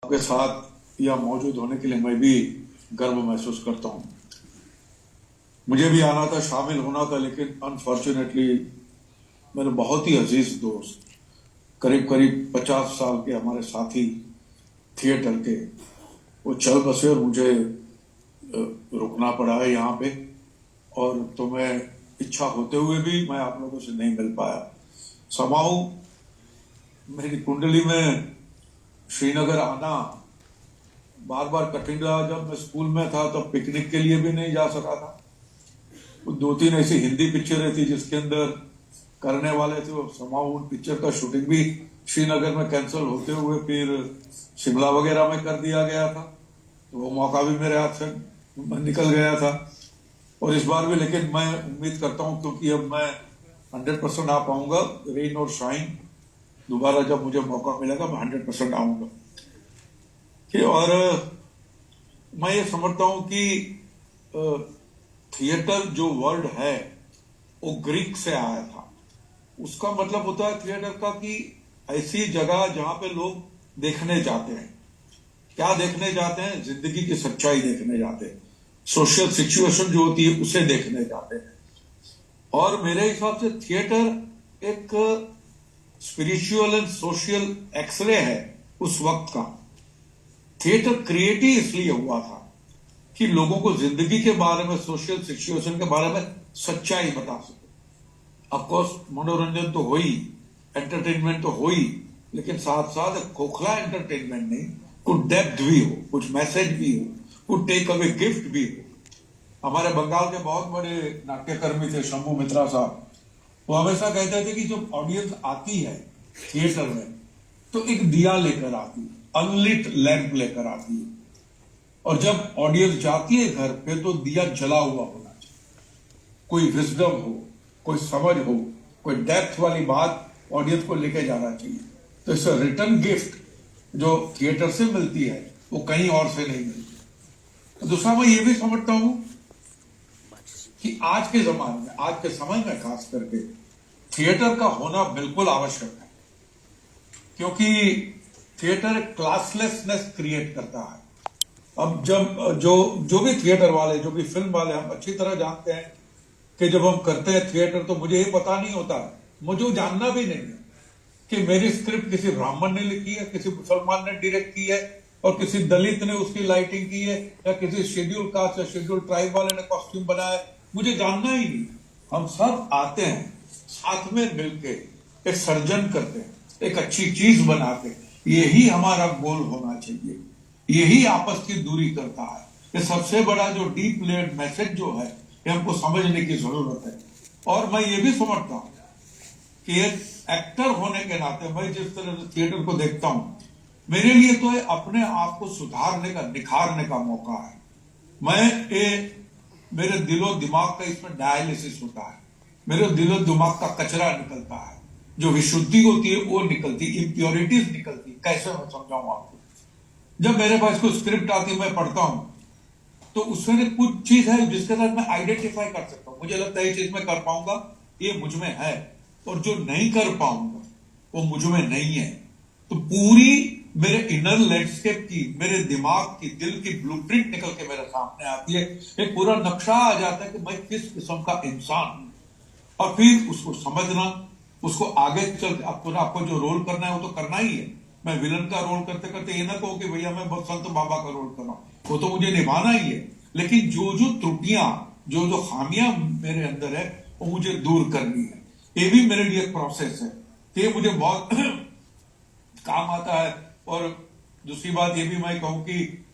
आपके साथ या मौजूद होने के लिए मैं भी गर्व महसूस करता हूं। मुझे भी आना था, शामिल होना था, लेकिन अनफॉर्चुनेटली मेरे बहुत ही अजीज दोस्त, करीब करीब 50 साल के हमारे साथी थिएटर के, वो चल बसे और मुझे रुकना पड़ा है यहाँ पे। और तो मैं इच्छा होते हुए भी मैं आप लोगों से नहीं मिल पाया। समाऊ मेरी कुंडली में श्रीनगर आना बार बार कठिन रहा। जब मैं स्कूल में था तब पिकनिक के लिए भी नहीं जा सका था। दो तीन ऐसी हिंदी पिक्चरें थी जिसके अंदर करने वाले थे, वो समाऊ उन पिक्चर का शूटिंग भी श्रीनगर में कैंसिल होते हुए फिर शिमला वगैरह में कर दिया गया था। तो वो मौका भी मेरे हाथ से निकल गया था। और इस बार भी लेकिन मैं उम्मीद करता हूँ, क्योंकि अब मैं 100% आ पाऊंगा, रेन और शाइन, दोबारा जब मुझे मौका मिलेगा मैं 100% आऊंगा। और मैं ये समझता हूं कि थिएटर जो वर्ड है वो ग्रीक से आया था। उसका मतलब होता है थिएटर का कि ऐसी जगह जहां पे लोग देखने जाते हैं। क्या देखने जाते हैं? जिंदगी की सच्चाई देखने जाते हैं, सोशल सिचुएशन जो होती है उसे देखने जाते हैं। और मेरे हिसाब से थिएटर एक स्पिरिचुअल एंड सोशल एक्सरे है उस वक्त का। थिएटर क्रिएट ही इसलिए हुआ था कि लोगों को जिंदगी के बारे में, सोशल सिचुएशन के बारे में सच्चाई बता सके। ऑफकोर्स मनोरंजन तो हो ही, एंटरटेनमेंट तो हो ही, लेकिन साथ साथ खोखला एंटरटेनमेंट नहीं, कुछ डेप्थ भी हो, कुछ मैसेज भी हो, कुछ टेक अवे गिफ्ट भी हो। हमारे बंगाल के बहुत बड़े नाट्यकर्मी थे शंभू मित्रा साहब, वो हमेशा कहते थे कि जब ऑडियंस आती है थिएटर में तो एक दिया लेकर आती है, अनलिट लैंप लेकर आती है। और जब ऑडियंस जाती है घर पे तो दिया जला हुआ होना चाहिए। कोई विजडम हो, कोई समझ हो, कोई डेप्थ वाली बात ऑडियंस को लेके जाना चाहिए। तो इस रिटर्न गिफ्ट जो थिएटर से मिलती है वो कहीं और से नहीं मिलती। तो दूसरा मैं ये भी समझता हूं कि आज के जमाने में, आज के समय में खास करके थिएटर का होना बिल्कुल आवश्यक है, क्योंकि थिएटर एक क्लासलेसनेस क्रिएट करता है। अब जब जो भी थिएटर वाले, जो भी फिल्म वाले, हम अच्छी तरह जानते हैं कि जब हम करते हैं थिएटर तो मुझे ये पता नहीं होता, मुझे जानना भी नहीं है कि मेरी स्क्रिप्ट किसी ब्राह्मण ने लिखी है, किसी मुसलमान ने डायरेक्ट की है, और किसी दलित ने उसकी लाइटिंग की है, या किसी शेड्यूल कास्ट या शेड्यूल ट्राइब वाले ने कॉस्ट्यूम बनाया है। मुझे जानना ही नहीं। हम सब आते हैं, साथ में मिलके एक सर्जन करते हैं, एक अच्छी चीज बनाते हैं। यही हमारा गोल होना चाहिए, यही आपस की दूरी करता है। ये सबसे बड़ा जो डीप लेयर्ड मैसेज जो है, ये हमको समझने की जरूरत है। और मैं ये भी समझता हूं कि एक एक्टर होने के नाते मैं जिस तरह से थिएटर को देखता हूं, मेरे लिए तो ये अपने आप को सुधारने का, निखारने का मौका है। मेरे दिलो दिमाग का इसमें डायलिसिस होता है, मेरे दिलो दिमाग का कचरा निकलता है, जो विशुद्धि होती है वो निकलती, इम्प्योरिटीज निकलती। कैसे मैं समझाऊं आपको? जब मेरे पास कोई स्क्रिप्ट आती, मैं पढ़ता हूं, तो उसमें कुछ चीज है जिसके साथ मैं आइडेंटिफाई कर सकता हूं। मुझे लगता है ये चीज मैं कर पाऊंगा, ये मुझ में है, और जो नहीं कर पाऊंगा वो मुझ में नहीं है। तो पूरी मेरे इनर लैंडस्केप की, मेरे दिमाग की, दिल की ब्लूप्रिंट निकल के मेरे सामने आती है। एक पूरा नक्शा आ जाता है कि मैं किस किस्म का इंसान हूं, और फिर उसको समझना, उसको आगे चल आपको जो रोल करना है वो तो करना ही है। मैं विलन का रोल करते करते ये ना कहूं कि भैया मैं बहुत संत बाबा का रोल कर रहा हूं, वो तो मुझे निभाना ही है। लेकिन जो जो त्रुटियां, जो जो खामियां मेरे अंदर है, वो मुझे दूर करनी है। ये भी मेरे लिए एक प्रोसेस है, तो ये मुझे बहुत काम आता है। और दूसरी बात ये भी मैं कहूं कि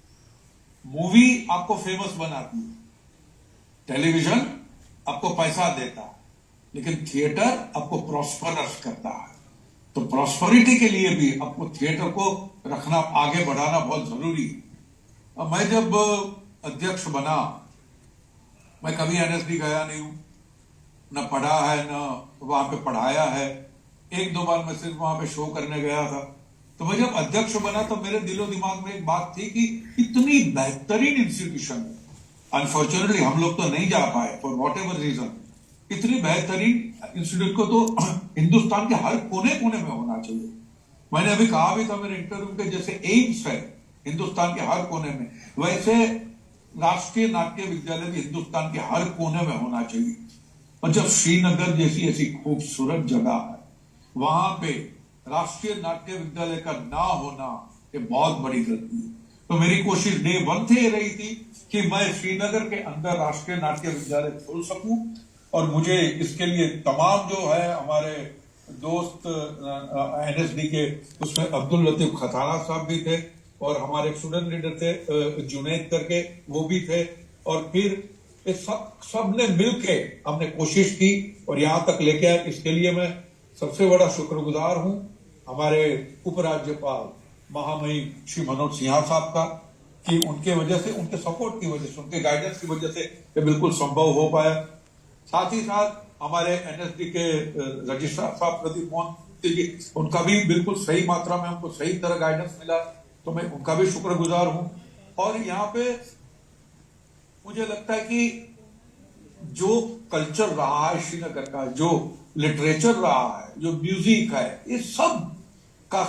मूवी आपको फेमस बनाती है, टेलीविजन आपको पैसा देता है, लेकिन थिएटर आपको प्रॉस्परस करता है। तो प्रॉस्परिटी के लिए भी आपको थिएटर को रखना, आगे बढ़ाना बहुत जरूरी है। अब मैं जब अध्यक्ष बना, मैं कभी एनएसडी गया नहीं हूं, न पढ़ा है, न वहां पे पढ़ाया है। एक दो बार मैं सिर्फ वहां पे शो करने गया था। तो मैं जब अध्यक्ष बना तो मेरे दिलो दिमाग में एक बात थी कि इतनी बेहतरीन इंस्टीट्यूशन है, अनफॉर्चुनेटली हम लोग तो नहीं जा पाए फॉर वॉट एवर रीजन। इतनी बेहतरीन इंस्टीट्यूट को तो हिंदुस्तान के हर कोने कोने में होना चाहिए। मैंने अभी कहा भी था मेरे इंटरव्यू के, जैसे एम्स है, हिंदुस्तान के हर कोने में। वैसे राष्ट्रीय नाट्य विद्यालय भी हिंदुस्तान के हर कोने में होना चाहिए। और जब श्रीनगर जैसी ऐसी खूबसूरत जगह है, वहां पे राष्ट्रीय नाट्य विद्यालय का ना होना ये बहुत बड़ी गलती है। तो मेरी कोशिश डे 1 से रही थी कि मैं श्रीनगर के अंदर राष्ट्रीय नाट्य विद्यालय खोल सकूं, और मुझे इसके लिए तमाम जो है हमारे दोस्त एनएसडी के, उसमें अब्दुल लतीफ खताना साहब भी थे, और हमारे स्टूडेंट लीडर थे जुनैद करके, वो भी थे, और फिर सब ने मिलके हमने कोशिश की और यहां तक लेके आए। इसके लिए मैं सबसे बड़ा शुक्रगुजार हूं हमारे उपराज्यपाल महामहिम श्री मनोज सिन्हा साहब का, कि उनके वजह से, उनके सपोर्ट की वजह से, उनके गाइडेंस की वजह से ये बिल्कुल संभव हो पाया। साथ ही साथ हमारे एनएसडी के रजिस्ट्रार साहब प्रदीप मोहन जी, उनका भी बिल्कुल सही मात्रा में हमको सही तरह गाइडेंस मिला, तो मैं उनका भी शुक्रगुजार हूं। और यहाँ पे मुझे लगता है कि जो कल्चर रहा है श्रीनगर का, जो लिटरेचर रहा है, जो म्यूजिक है, ये सब का